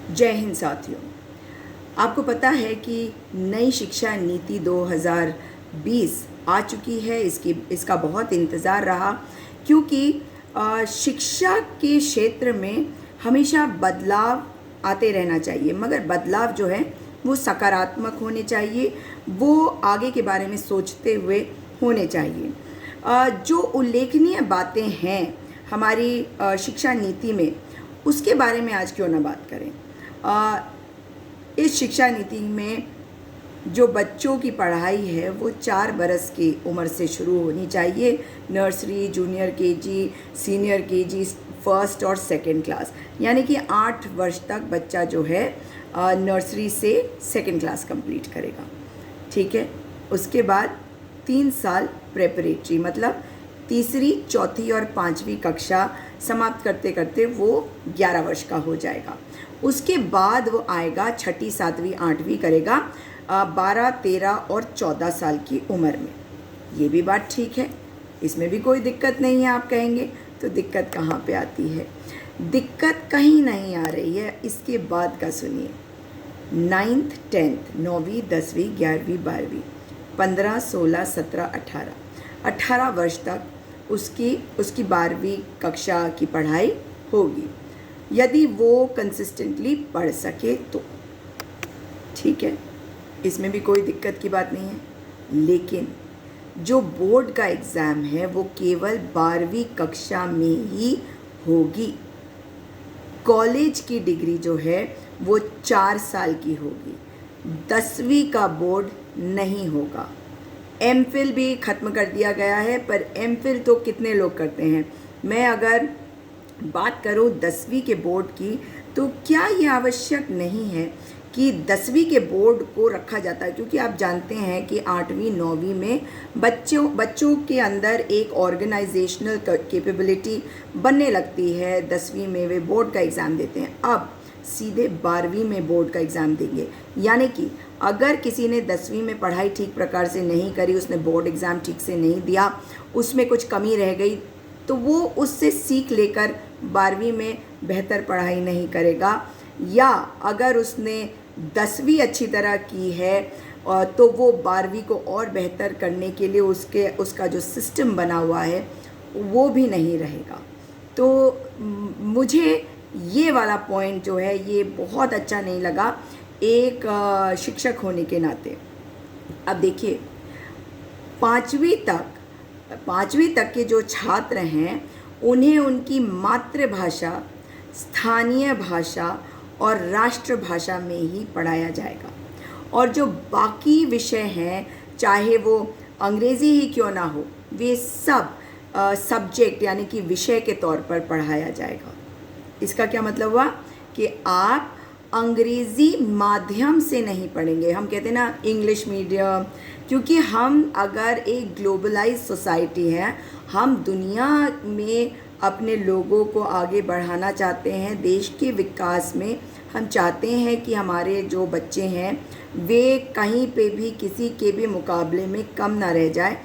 जय हिंद साथियों। आपको पता है कि नई शिक्षा नीति 2020 आ चुकी है। इसका बहुत इंतज़ार रहा, क्योंकि शिक्षा के क्षेत्र में हमेशा बदलाव आते रहना चाहिए, मगर बदलाव जो है वो सकारात्मक होने चाहिए, वो आगे के बारे में सोचते हुए होने चाहिए। जो उल्लेखनीय बातें हैं हमारी शिक्षा नीति में, उसके बारे में आज क्यों ना बात करें। इस शिक्षा नीति में जो बच्चों की पढ़ाई है वो 4 बरस की उम्र से शुरू होनी चाहिए। Nursery, junior KG, senior KG, first और सेकंड क्लास, यानी कि 8 वर्ष तक बच्चा जो है नर्सरी से सेकंड क्लास कंप्लीट करेगा। ठीक है। उसके बाद 3 साल प्रेपरेटरी, मतलब तीसरी, चौथी और 5वीं कक्षा समाप्त करते करते वो 11 वर्ष का हो जाएगा। उसके बाद वो आएगा 6ठी, 7वीं, 8वीं करेगा 12, 13 और 14 साल की उम्र में। ये भी बात ठीक है, इसमें भी कोई दिक्कत नहीं है। आप कहेंगे तो दिक्कत कहाँ पे आती है? दिक्कत कहीं नहीं आ रही है। इसके बाद का सुनिए। 9th, 10th, 9वीं, 10वीं, 11वीं, 12वीं, 15, 16, 17, 18 वर्ष तक उसकी 12वीं कक्षा की पढ़ाई होगी, यदि वो कंसिस्टेंटली पढ़ सके तो। ठीक है, इसमें भी कोई दिक्कत की बात नहीं है। लेकिन जो बोर्ड का एग्ज़ाम है वो केवल 12वीं कक्षा में ही होगी। कॉलेज की डिग्री जो है वो 4 साल की होगी। 10वीं का बोर्ड नहीं होगा। एमफिल भी ख़त्म कर दिया गया है, पर एमफिल तो कितने लोग करते हैं। मैं अगर बात करूं 10वीं के बोर्ड की, तो क्या ये आवश्यक नहीं है कि 10वीं के बोर्ड को रखा जाता है, क्योंकि आप जानते हैं कि 8वीं, 9वीं में बच्चों के अंदर एक ऑर्गेनाइजेशनल कैपेबिलिटी बनने लगती है। 10वीं में वे बोर्ड का एग्ज़ाम देते हैं। अब सीधे 12वीं में बोर्ड का एग्ज़ाम देंगे, यानी कि अगर किसी ने 10वीं में पढ़ाई ठीक प्रकार से नहीं करी, उसने बोर्ड एग्ज़ाम ठीक से नहीं दिया, उसमें कुछ कमी रह गई, तो वो उससे सीख लेकर 12वीं में बेहतर पढ़ाई नहीं करेगा। या अगर उसने 10वीं अच्छी तरह की है तो वो 12वीं को और बेहतर करने के लिए उसका जो सिस्टम बना हुआ है वो भी नहीं रहेगा। तो मुझे ये वाला पॉइंट जो है ये बहुत अच्छा नहीं लगा एक शिक्षक होने के नाते। अब देखिए, 5वीं तक के जो छात्र हैं उन्हें उनकी मातृभाषा, स्थानीय भाषा और राष्ट्रभाषा में ही पढ़ाया जाएगा, और जो बाकी विषय हैं, चाहे वो अंग्रेज़ी ही क्यों ना हो, वे सब सब्जेक्ट यानी कि विषय के तौर पर पढ़ाया जाएगा। इसका क्या मतलब हुआ कि आप अंग्रेज़ी माध्यम से नहीं पढ़ेंगे। हम कहते हैं ना इंग्लिश मीडियम, क्योंकि हम अगर एक ग्लोबलाइज सोसाइटी है, हम दुनिया में अपने लोगों को आगे बढ़ाना चाहते हैं। देश के विकास में हम चाहते हैं कि हमारे जो बच्चे हैं वे कहीं पे भी किसी के भी मुकाबले में कम ना रह जाए।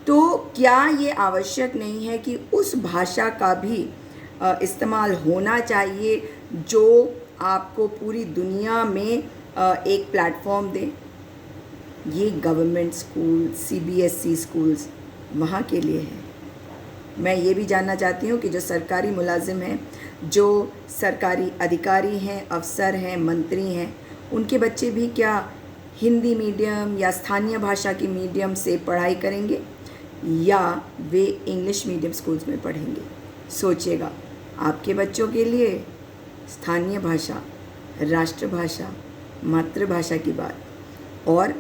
तो क्या ये आवश्यक नहीं है कि उस भाषा का भी इस्तेमाल होना चाहिए जो आपको पूरी दुनिया में एक प्लेटफॉर्म दे? ये गवर्नमेंट स्कूल, CBSE स्कूल्स वहाँ के लिए है। मैं ये भी जानना चाहती हूँ कि जो सरकारी मुलाजिम हैं, जो सरकारी अधिकारी हैं, अफसर हैं, मंत्री हैं, उनके बच्चे भी क्या हिंदी मीडियम या स्थानीय भाषा की मीडियम से पढ़ाई करेंगे, या वे इंग्लिश मीडियम स्कूल्स में पढ़ेंगे? सोचिएगा, आपके बच्चों के लिए स्थानीय भाषा, राष्ट्रभाषा, मातृभाषा की बात। और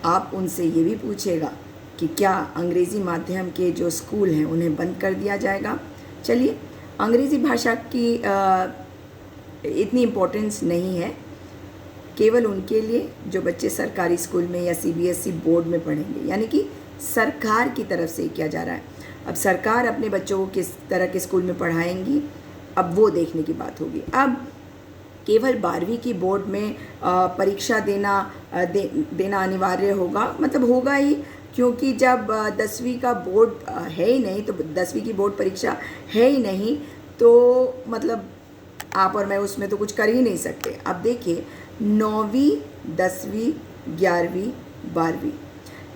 आप उनसे ये भी पूछेगा कि क्या अंग्रेज़ी माध्यम के जो स्कूल हैं उन्हें बंद कर दिया जाएगा? चलिए, अंग्रेज़ी भाषा की इतनी इम्पोर्टेंस नहीं है, केवल उनके लिए जो बच्चे सरकारी स्कूल में या CBSE बोर्ड में पढ़ेंगे, यानी कि सरकार की तरफ से किया जा रहा है। अब सरकार अपने बच्चों को किस तरह के स्कूल में पढ़ाएंगी, अब वो देखने की बात होगी। अब केवल 12वीं की बोर्ड में परीक्षा देना अनिवार्य होगा, मतलब होगा ही, क्योंकि जब 10वीं का बोर्ड है ही नहीं, तो 10वीं की बोर्ड परीक्षा है ही नहीं, तो मतलब आप और मैं उसमें तो कुछ कर ही नहीं सकते। अब देखिए 9वीं 10वीं 11वीं 12वीं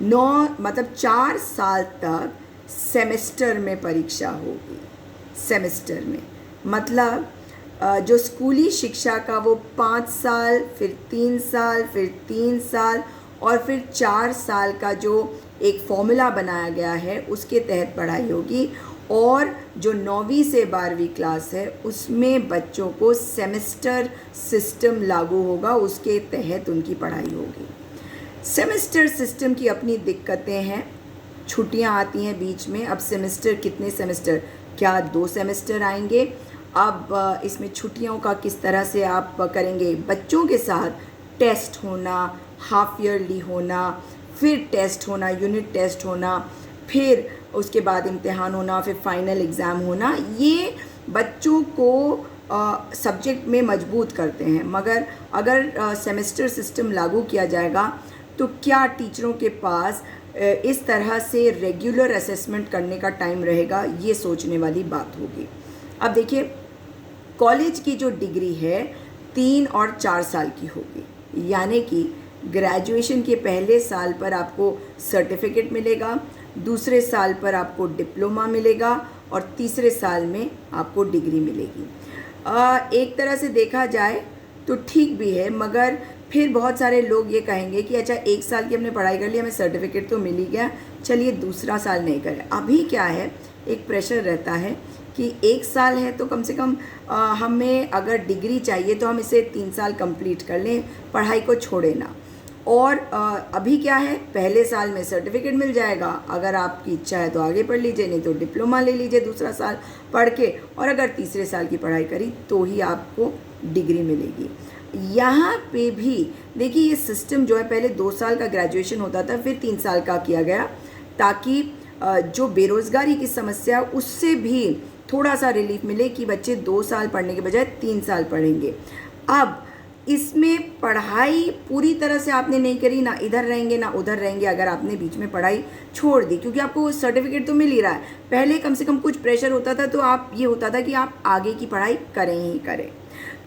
9 मतलब 4 साल तक सेमेस्टर में परीक्षा होगी। सेमेस्टर में मतलब जो स्कूली शिक्षा का वो 5 साल, फिर 3 साल, फिर 3 साल और फिर 4 साल का जो एक फॉर्मूला बनाया गया है उसके तहत पढ़ाई होगी। और जो 9वीं से 12वीं क्लास है उसमें बच्चों को सेमेस्टर सिस्टम लागू होगा, उसके तहत उनकी पढ़ाई होगी। सेमेस्टर सिस्टम की अपनी दिक्कतें हैं, छुट्टियां आती हैं बीच में। अब सेमेस्टर कितने सेमेस्टर, क्या 2 सेमेस्टर आएंगे? अब इसमें छुट्टियों का किस तरह से आप करेंगे? बच्चों के साथ टेस्ट होना, हाफ ईयरली होना, फिर टेस्ट होना, यूनिट टेस्ट होना, फिर उसके बाद इम्तिहान होना, फिर फाइनल एग्ज़ाम होना, ये बच्चों को सब्जेक्ट में मजबूत करते हैं। मगर अगर सेमेस्टर सिस्टम लागू किया जाएगा तो क्या टीचरों के पास इस तरह से रेगुलर असेसमेंट करने का टाइम रहेगा? ये सोचने वाली बात होगी। अब देखिए कॉलेज की जो डिग्री है 3 और 4 साल की होगी, यानी कि ग्रेजुएशन के पहले साल पर आपको सर्टिफिकेट मिलेगा, दूसरे साल पर आपको डिप्लोमा मिलेगा और तीसरे साल में आपको डिग्री मिलेगी। एक तरह से देखा जाए तो ठीक भी है, मगर फिर बहुत सारे लोग ये कहेंगे कि अच्छा 1 साल की हमने पढ़ाई कर ली, हमें सर्टिफिकेट तो मिल ही गया, चलिए दूसरा साल नहीं करें। अभी क्या है, एक प्रेशर रहता है कि 1 साल है तो कम से कम हमें अगर डिग्री चाहिए तो हम इसे 3 साल कंप्लीट कर लें, पढ़ाई को छोड़े ना। और अभी क्या है, पहले साल में सर्टिफिकेट मिल जाएगा, अगर आपकी इच्छा है तो आगे पढ़ लीजिए, नहीं तो डिप्लोमा ले लीजिए दूसरा साल पढ़ के, और अगर तीसरे साल की पढ़ाई करी तो ही आपको डिग्री मिलेगी। यहाँ पे भी देखिए ये सिस्टम जो है, पहले 2 साल का ग्रेजुएशन होता था, फिर 3 साल का किया गया, ताकि जो बेरोज़गारी की समस्या उससे भी थोड़ा सा रिलीफ मिले कि बच्चे 2 साल पढ़ने के बजाय 3 साल पढ़ेंगे। अब इसमें पढ़ाई पूरी तरह से आपने नहीं करी, ना इधर रहेंगे ना उधर रहेंगे अगर आपने बीच में पढ़ाई छोड़ दी, क्योंकि आपको सर्टिफिकेट तो मिल ही रहा है। पहले कम से कम कुछ प्रेशर होता था तो आप ये होता था कि आप आगे की पढ़ाई करें ही करें।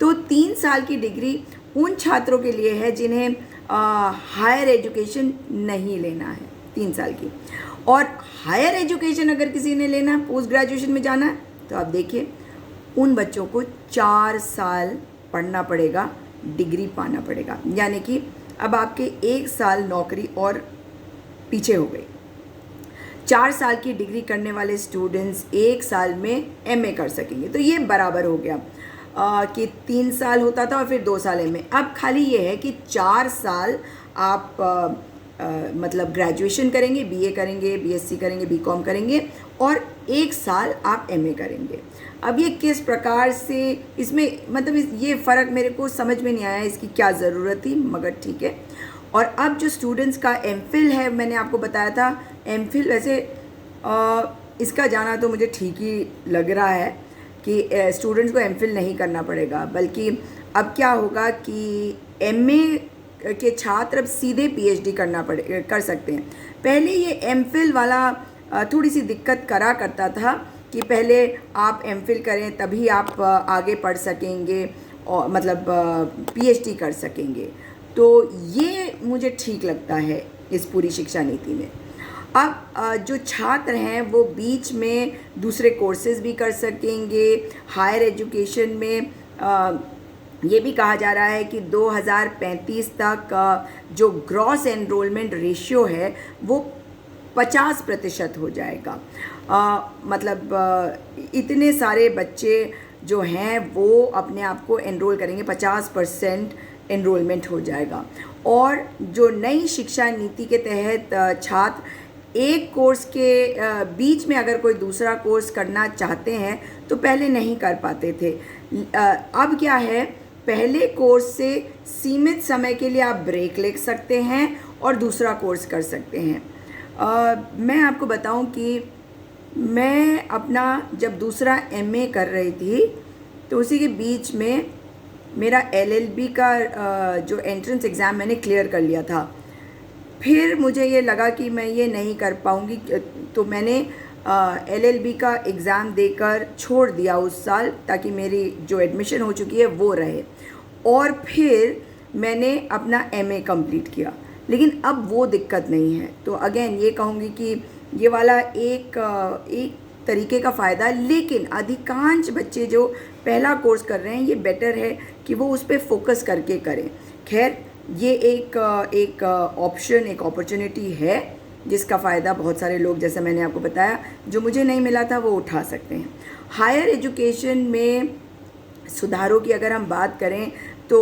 तो 3 साल की डिग्री उन छात्रों के लिए है जिन्हें हायर एजुकेशन नहीं लेना है 3 साल की। और हायर एजुकेशन अगर किसी ने लेना है, पोस्ट ग्रेजुएशन में जाना है, तो आप देखिए उन बच्चों को 4 साल पढ़ना पड़ेगा, डिग्री पाना पड़ेगा। यानी कि अब आपके 1 साल नौकरी और पीछे हो गई। 4 साल की डिग्री करने वाले स्टूडेंट्स 1 साल में एमए कर सकेंगे, तो ये बराबर हो गया कि 3 साल होता था और फिर 2 साल एमए। अब खाली ये है कि 4 साल आप मतलब ग्रेजुएशन करेंगे, बीए करेंगे, बीएससी करेंगे, बीकॉम करेंगे, और 1 साल आप एमए करेंगे। अब ये किस प्रकार से इसमें मतलब ये फ़र्क मेरे को समझ में नहीं आया, इसकी क्या ज़रूरत थी, मगर ठीक है। और अब जो स्टूडेंट्स का एमफिल है, मैंने आपको बताया था एमफिल, वैसे इसका जाना तो मुझे ठीक ही लग रहा है कि स्टूडेंट्स को एमफिल नहीं करना पड़ेगा, बल्कि अब क्या होगा कि एमए के छात्र अब सीधे पीएचडी कर सकते हैं। पहले ये एमफिल वाला थोड़ी सी दिक्कत करा करता था कि पहले आप एमफिल करें तभी आप आगे पढ़ सकेंगे और मतलब पीएचडी कर सकेंगे। तो ये मुझे ठीक लगता है इस पूरी शिक्षा नीति में। अब जो छात्र हैं वो बीच में दूसरे कोर्सेज भी कर सकेंगे। हायर एजुकेशन में ये भी कहा जा रहा है कि 2035 तक जो ग्रॉस एनरोलमेंट रेशियो है वो 50% हो जाएगा। मतलब इतने सारे बच्चे जो हैं वो अपने आप को एनरोल करेंगे, 50% एनरोलमेंट हो जाएगा। और जो नई शिक्षा नीति के तहत छात्र एक कोर्स के बीच में अगर कोई दूसरा कोर्स करना चाहते हैं तो पहले नहीं कर पाते थे। अब क्या है, पहले कोर्स से सीमित समय के लिए आप ब्रेक ले सकते हैं और दूसरा कोर्स कर सकते हैं। मैं आपको बताऊं कि मैं अपना जब दूसरा एमए कर रही थी तो उसी के बीच में मेरा एलएलबी का जो एंट्रेंस एग्ज़ाम मैंने क्लियर कर लिया था। फिर मुझे ये लगा कि मैं ये नहीं कर पाऊँगी, तो मैंने LLB का एग्ज़ाम देकर छोड़ दिया उस साल, ताकि मेरी जो एडमिशन हो चुकी है वो रहे, और फिर मैंने अपना MA कंप्लीट किया। लेकिन अब वो दिक्कत नहीं है। तो अगेन ये कहूँगी कि ये वाला एक तरीके का फ़ायदा, लेकिन अधिकांश बच्चे जो पहला कोर्स कर रहे हैं ये बेटर है कि वो उस पर फोकस करके करें। खैर, ये एक ऑप्शन, एक अपॉर्चुनिटी है जिसका फ़ायदा बहुत सारे लोग, जैसे मैंने आपको बताया, जो मुझे नहीं मिला था वो उठा सकते हैं। हायर एजुकेशन में सुधारों की अगर हम बात करें तो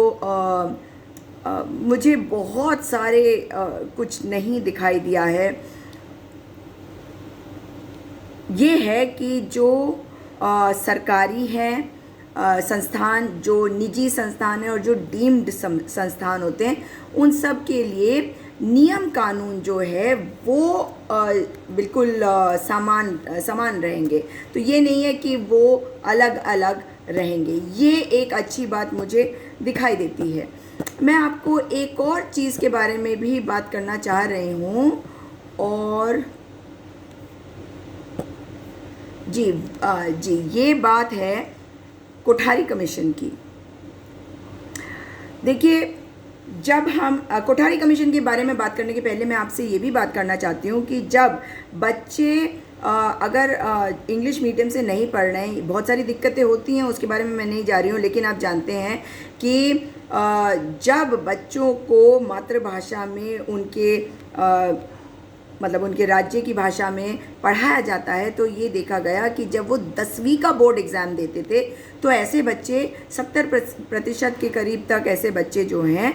मुझे बहुत सारे कुछ नहीं दिखाई दिया है। ये है कि जो सरकारी हैं संस्थान, जो निजी संस्थान हैं और जो डीम्ड संस्थान होते हैं, उन सब के लिए नियम कानून जो है वो बिल्कुल समान रहेंगे। तो ये नहीं है कि वो अलग अलग रहेंगे। ये एक अच्छी बात मुझे दिखाई देती है। मैं आपको एक और चीज़ के बारे में भी बात करना चाह रही हूँ, और जी ये बात है कोठारी कमीशन की। देखिए, जब हम कोठारी कमीशन के बारे में बात करने के पहले मैं आपसे ये भी बात करना चाहती हूँ कि जब बच्चे अगर इंग्लिश मीडियम से नहीं पढ़ रहे हैं, बहुत सारी दिक्कतें होती हैं, उसके बारे में मैं नहीं जा रही हूँ, लेकिन आप जानते हैं कि जब बच्चों को मातृभाषा में उनके मतलब उनके राज्य की भाषा में पढ़ाया जाता है, तो ये देखा गया कि जब वो 10वीं का बोर्ड एग्ज़ाम देते थे तो ऐसे बच्चे 70% के करीब तक ऐसे बच्चे जो हैं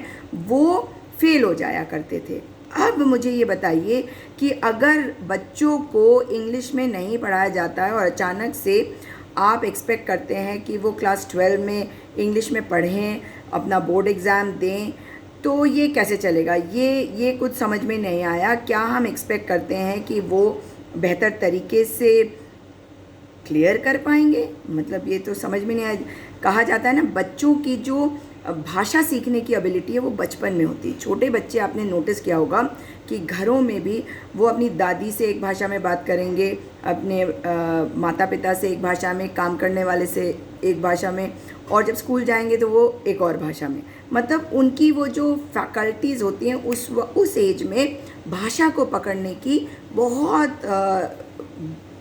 वो फेल हो जाया करते थे। अब मुझे ये बताइए कि अगर बच्चों को इंग्लिश में नहीं पढ़ाया जाता है और अचानक से आप एक्सपेक्ट करते हैं कि वो क्लास 12 में इंग्लिश में पढ़ें, अपना बोर्ड एग्ज़ाम दें, तो ये कैसे चलेगा? ये कुछ समझ में नहीं आया। क्या हम एक्सपेक्ट करते हैं कि वो बेहतर तरीके से क्लियर कर पाएंगे? मतलब ये तो समझ में नहीं आया। कहा जाता है ना, बच्चों की जो भाषा सीखने की एबिलिटी है वो बचपन में होती है। छोटे बच्चे, आपने नोटिस किया होगा कि घरों में भी वो अपनी दादी से एक भाषा में बात करेंगे, अपने माता पिता से एक भाषा में, काम करने वाले से एक भाषा में, और जब स्कूल जाएंगे तो वो एक और भाषा में। मतलब उनकी वो जो फैकल्टीज़ होती हैं उस एज में भाषा को पकड़ने की बहुत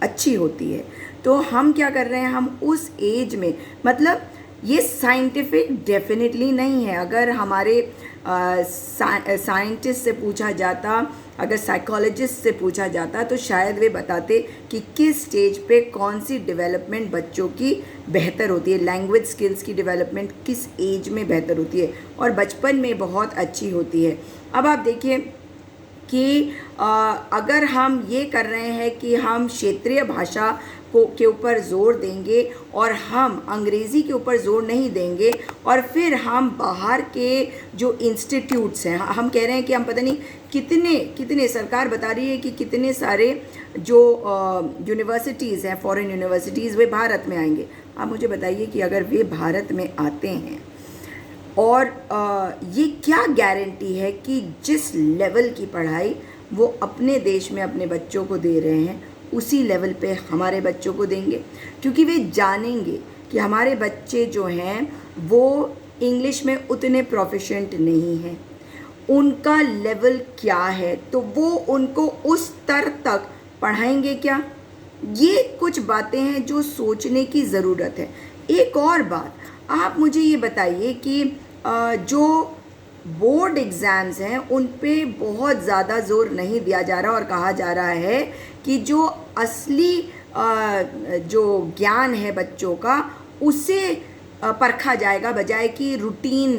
अच्छी होती है। तो हम क्या कर रहे हैं, हम उस एज में, मतलब ये साइंटिफिक डेफिनेटली नहीं है। अगर हमारे साइंटिस्ट से पूछा जाता, अगर साइकोलॉजिस्ट से पूछा जाता, तो शायद वे बताते कि किस स्टेज पे कौन सी डेवलपमेंट बच्चों की बेहतर होती है, लैंग्वेज स्किल्स की डेवलपमेंट किस एज में बेहतर होती है, और बचपन में बहुत अच्छी होती है। अब आप देखिए कि अगर हम ये कर रहे हैं कि हम क्षेत्रीय भाषा के ऊपर ज़ोर देंगे और हम अंग्रेज़ी के ऊपर ज़ोर नहीं देंगे, और फिर हम बाहर के जो इंस्टीट्यूट्स हैं, हम कह रहे हैं कि हम पता नहीं कितने सरकार बता रही है कि कितने सारे जो यूनिवर्सिटीज़ हैं, फॉरेन यूनिवर्सिटीज़, वे भारत में आएंगे। आप मुझे बताइए कि अगर वे भारत में आते हैं, और ये क्या गारंटी है कि जिस लेवल की पढ़ाई वो अपने देश में अपने बच्चों को दे रहे हैं उसी लेवल पे हमारे बच्चों को देंगे? क्योंकि वे जानेंगे कि हमारे बच्चे जो हैं वो इंग्लिश में उतने प्रोफिशिएंट नहीं हैं, उनका लेवल क्या है, तो वो उनको उस स्तर तक पढ़ाएंगे क्या? ये कुछ बातें हैं जो सोचने की ज़रूरत है। एक और बात, आप मुझे ये बताइए कि जो बोर्ड एग्ज़ाम्स हैं उन पे बहुत ज़्यादा ज़ोर नहीं दिया जा रहा, और कहा जा रहा है कि जो असली जो ज्ञान है बच्चों का उसे परखा जाएगा, बजाय कि रूटीन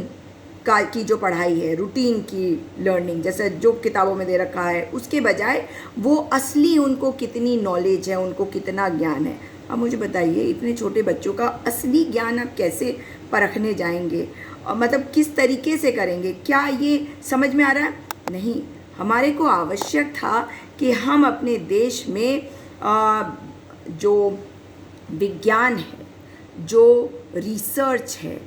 की जो पढ़ाई है, रूटीन की लर्निंग, जैसे जो किताबों में दे रखा है, उसके बजाय वो असली उनको कितनी नॉलेज है, उनको कितना ज्ञान है। अब मुझे बताइए, इतने छोटे बच्चों का असली ज्ञान आप कैसे परखने जाएंगे? मतलब किस तरीके से करेंगे? क्या ये समझ में आ रहा है? नहीं। हमारे को आवश्यक था कि हम अपने देश में जो विज्ञान है, जो रिसर्च है,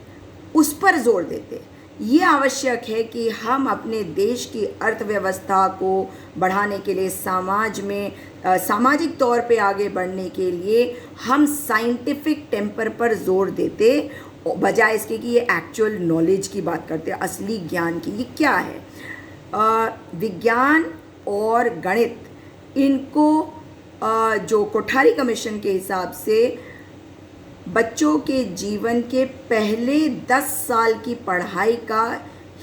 उस पर जोर देते। ये आवश्यक है कि हम अपने देश की अर्थव्यवस्था को बढ़ाने के लिए सामाजिक तौर पे आगे बढ़ने के लिए हम साइंटिफिक टेम्पर पर जोर देते बजाय इसके कि ये एक्चुअल नॉलेज की बात करते, असली ज्ञान की। ये क्या है? विज्ञान और गणित, इनको जो कोठारी कमीशन के हिसाब से बच्चों के जीवन के पहले 10 साल की पढ़ाई का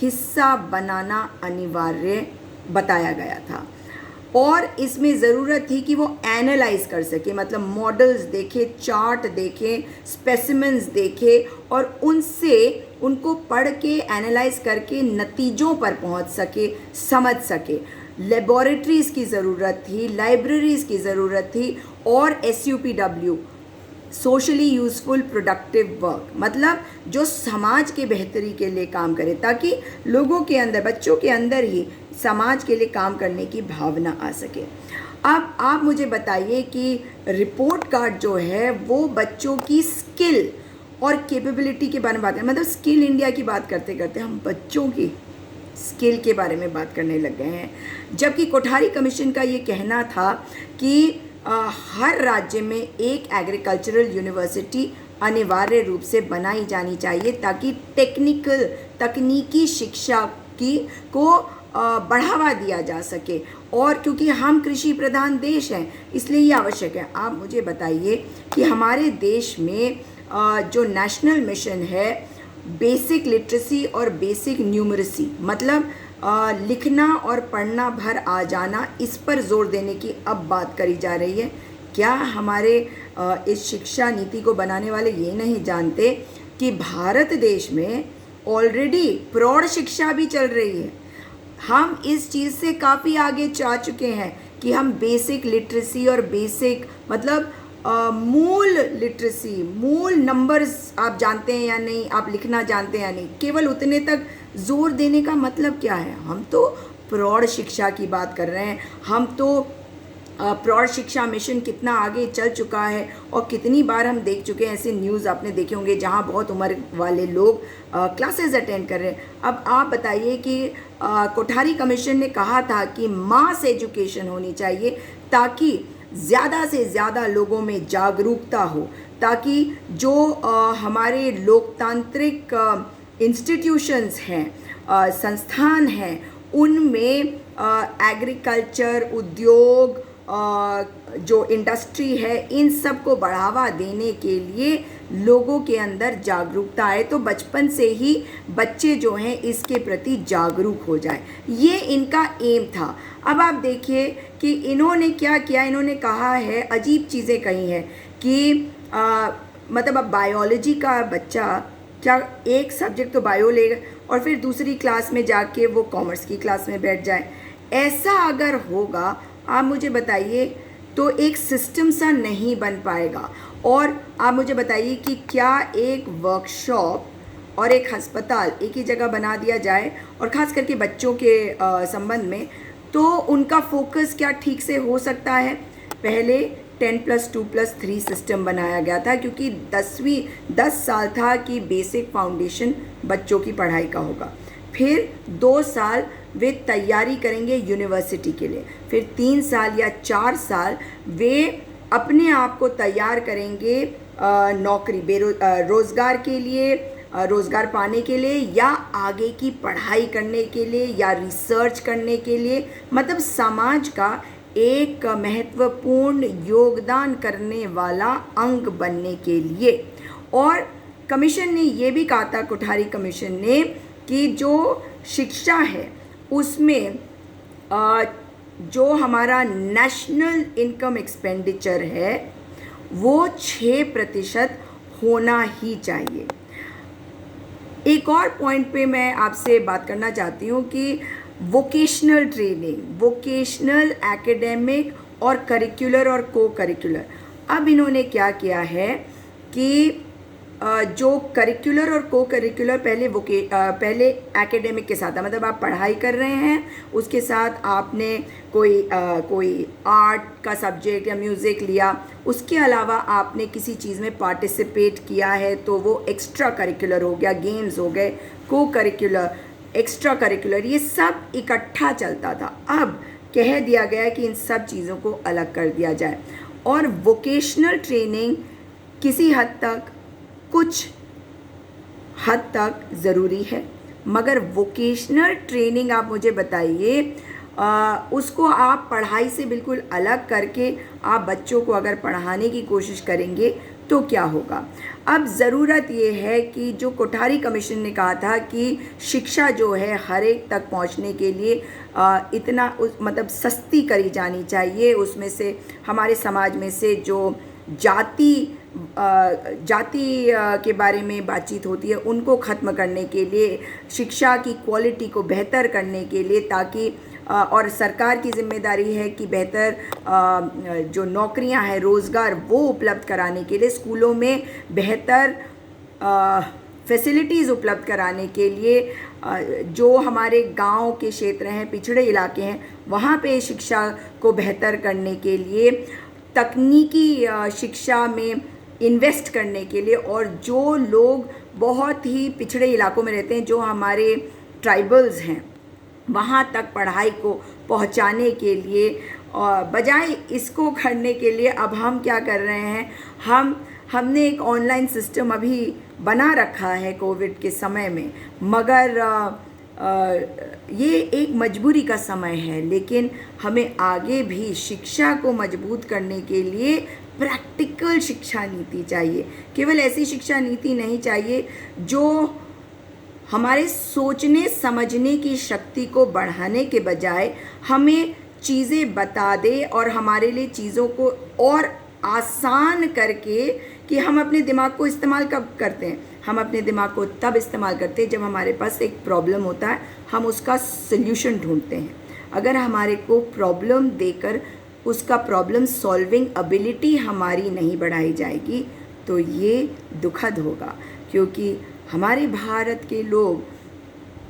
हिस्सा बनाना अनिवार्य बताया गया था। और इसमें ज़रूरत थी कि वो एनालाइज कर सके, मतलब मॉडल्स देखे, चार्ट देखे, स्पेसिमेंस देखे और उनसे उनको पढ़ के एनालाइज करके नतीजों पर पहुंच सके, समझ सके। लेबोरेटरीज़ की ज़रूरत थी, लाइब्रेरीज़ की ज़रूरत थी और SUPW, socially useful productive work, मतलब जो समाज के बेहतरी के लिए काम करे, ताकि लोगों के अंदर, बच्चों के अंदर ही समाज के लिए काम करने की भावना आ सके। अब आप मुझे बताइए कि रिपोर्ट कार्ड जो है वो बच्चों की स्किल और कैपेबिलिटी के बारे में बात करें, मतलब स्किल इंडिया की बात करते करते हम बच्चों की स्किल के बारे में बात करने लग गए हैं। जबकि कोठारी कमीशन का ये कहना था कि हर राज्य में एक एग्रीकल्चरल यूनिवर्सिटी अनिवार्य रूप से बनाई जानी चाहिए ताकि तकनीकी शिक्षा को बढ़ावा दिया जा सके। और क्योंकि हम कृषि प्रधान देश हैं इसलिए ये आवश्यक है। आप मुझे बताइए कि हमारे देश में जो नेशनल मिशन है बेसिक लिटरेसी और बेसिक न्यूमरेसी, मतलब लिखना और पढ़ना भर आ जाना, इस पर जोर देने की अब बात करी जा रही है। क्या हमारे इस शिक्षा नीति को बनाने वाले ये नहीं जानते कि भारत देश में ऑलरेडी प्रौढ़ शिक्षा भी चल रही है? हम इस चीज़ से काफ़ी आगे जा चुके हैं कि हम बेसिक लिटरेसी और बेसिक, मतलब मूल लिटरेसी, मूल नंबर्स आप जानते हैं या नहीं, आप लिखना जानते हैं या नहीं, केवल उतने तक जोर देने का मतलब क्या है? हम तो प्रौढ़ शिक्षा की बात कर रहे हैं। हम तो प्रौढ़ शिक्षा मिशन कितना आगे चल चुका है और कितनी बार हम देख चुके हैं ऐसे न्यूज़ आपने देखे होंगे जहां बहुत उम्र वाले लोग क्लासेस अटेंड कर रहे हैं। अब आप बताइए कि कोठारी कमीशन ने कहा था कि मास एजुकेशन होनी चाहिए ताकि ज़्यादा से ज़्यादा लोगों में जागरूकता हो, ताकि जो हमारे लोकतांत्रिक इंस्टीट्यूशंस हैं, संस्थान हैं, उनमें एग्रीकल्चर, उद्योग, जो इंडस्ट्री है, इन सब को बढ़ावा देने के लिए लोगों के अंदर जागरूकता आए, तो बचपन से ही बच्चे जो हैं इसके प्रति जागरूक हो जाए। ये इनका एम था। अब आप देखिए कि इन्होंने क्या किया। इन्होंने कहा है, अजीब चीज़ें कही हैं कि मतलब अब बायोलॉजी का बच्चा क्या एक सब्जेक्ट तो बायो लेगा और फिर दूसरी क्लास में जाके वो कॉमर्स की क्लास में बैठ जाए। ऐसा अगर होगा, आप मुझे बताइए, तो एक सिस्टम सा नहीं बन पाएगा। और आप मुझे बताइए कि क्या एक वर्कशॉप और एक अस्पताल एक ही जगह बना दिया जाए, और ख़ास करके बच्चों के संबंध में, तो उनका फोकस क्या ठीक से हो सकता है? पहले 10+2+3 सिस्टम बनाया गया था क्योंकि 10 साल था कि बेसिक फाउंडेशन बच्चों की पढ़ाई का होगा। फिर 2 साल वे तैयारी करेंगे यूनिवर्सिटी के लिए, फिर 3 साल या 4 साल वे अपने आप को तैयार करेंगे नौकरी, रोज़गार के लिए, रोज़गार पाने के लिए, या आगे की पढ़ाई करने के लिए, या रिसर्च करने के लिए, मतलब समाज का एक महत्वपूर्ण योगदान करने वाला अंग बनने के लिए। और कमीशन ने ये भी कहा था, कोठारी कमीशन ने, कि जो शिक्षा है उसमें जो हमारा नेशनल इनकम एक्सपेंडिचर है वो 6% होना ही चाहिए। एक और पॉइंट पे मैं आपसे बात करना चाहती हूँ कि वोकेशनल ट्रेनिंग, वोकेशनल, एकेडमिक और करिकुलर और को करिकुलर। अब इन्होंने क्या किया है कि जो करिकुलर और को करिकुलर पहले एकेडमिक के साथ था, मतलब आप पढ़ाई कर रहे हैं उसके साथ आपने कोई आर्ट का सब्जेक्ट या म्यूज़िक लिया, उसके अलावा आपने किसी चीज़ में पार्टिसिपेट किया है तो वो एक्स्ट्रा करिकुलर हो गया, गेम्स हो गए, को करिकुलर, एक्स्ट्रा करिकुलर, ये सब इकट्ठा चलता था। अब कह दिया गया है कि इन सब चीज़ों को अलग कर दिया जाए और वोकेशनल ट्रेनिंग किसी हद तक, कुछ हद तक ज़रूरी है, मगर वोकेशनल ट्रेनिंग आप मुझे बताइए, उसको आप पढ़ाई से बिल्कुल अलग करके आप बच्चों को अगर पढ़ाने की कोशिश करेंगे तो क्या होगा। अब ज़रूरत ये है कि जो कोठारी कमीशन ने कहा था कि शिक्षा जो है हर एक तक पहुंचने के लिए इतना मतलब सस्ती करी जानी चाहिए, उसमें से हमारे समाज में से जो जाति के बारे में बातचीत होती है उनको ख़त्म करने के लिए, शिक्षा की क्वालिटी को बेहतर करने के लिए, ताकि और सरकार की जिम्मेदारी है कि बेहतर जो नौकरियां हैं, रोज़गार, वो उपलब्ध कराने के लिए, स्कूलों में बेहतर फैसिलिटीज़ उपलब्ध कराने के लिए, जो हमारे गांव के क्षेत्र हैं, पिछड़े इलाके हैं, वहाँ पे शिक्षा को बेहतर करने के लिए, तकनीकी शिक्षा में इन्वेस्ट करने के लिए, और जो लोग बहुत ही पिछड़े इलाकों में रहते हैं, जो हमारे ट्राइबल्स हैं, वहाँ तक पढ़ाई को पहुँचाने के लिए, और बजाय इसको करने के लिए अब हम क्या कर रहे हैं, हमने एक ऑनलाइन सिस्टम अभी बना रखा है कोविड के समय में, मगर ये एक मजबूरी का समय है, लेकिन हमें आगे भी शिक्षा को मजबूत करने के लिए प्रैक्टिकल शिक्षा नीति चाहिए। केवल ऐसी शिक्षा नीति नहीं चाहिए जो हमारे सोचने समझने की शक्ति को बढ़ाने के बजाय हमें चीज़ें बता दे और हमारे लिए चीज़ों को और आसान करके, कि हम अपने दिमाग को इस्तेमाल कब करते हैं, हम अपने दिमाग को तब इस्तेमाल करते हैं जब हमारे पास एक प्रॉब्लम होता है, हम उसका सल्यूशन ढूंढते हैं। अगर हमारे को प्रॉब्लम देकर उसका प्रॉब्लम सॉल्विंग एबिलिटी हमारी नहीं बढ़ाई जाएगी तो ये दुखद होगा, क्योंकि हमारे भारत के लोग,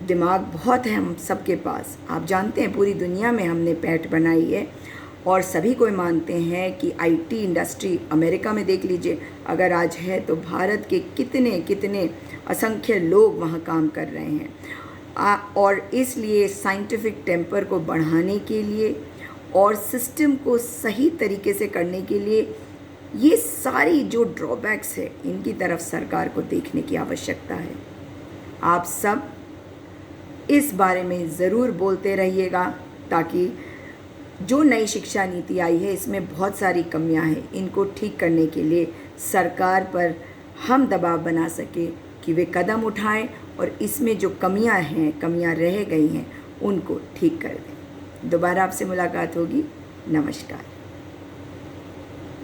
दिमाग बहुत है हम सबके पास, आप जानते हैं पूरी दुनिया में हमने पैठ बनाई है और सभी को मानते हैं कि आईटी इंडस्ट्री अमेरिका में देख लीजिए अगर आज है तो भारत के कितने कितने असंख्य लोग वहाँ काम कर रहे हैं। और इसलिए साइंटिफिक टेम्पर को बढ़ाने के लिए और सिस्टम को सही तरीके से करने के लिए ये सारी जो ड्रॉबैक्स है इनकी तरफ सरकार को देखने की आवश्यकता है। आप सब इस बारे में ज़रूर बोलते रहिएगा ताकि जो नई शिक्षा नीति आई है इसमें बहुत सारी कमियां हैं, इनको ठीक करने के लिए सरकार पर हम दबाव बना सके कि वे कदम उठाएं और इसमें जो कमियां हैं, कमियां रह गई हैं, उनको ठीक कर दें। दोबारा आपसे मुलाकात होगी। नमस्कार।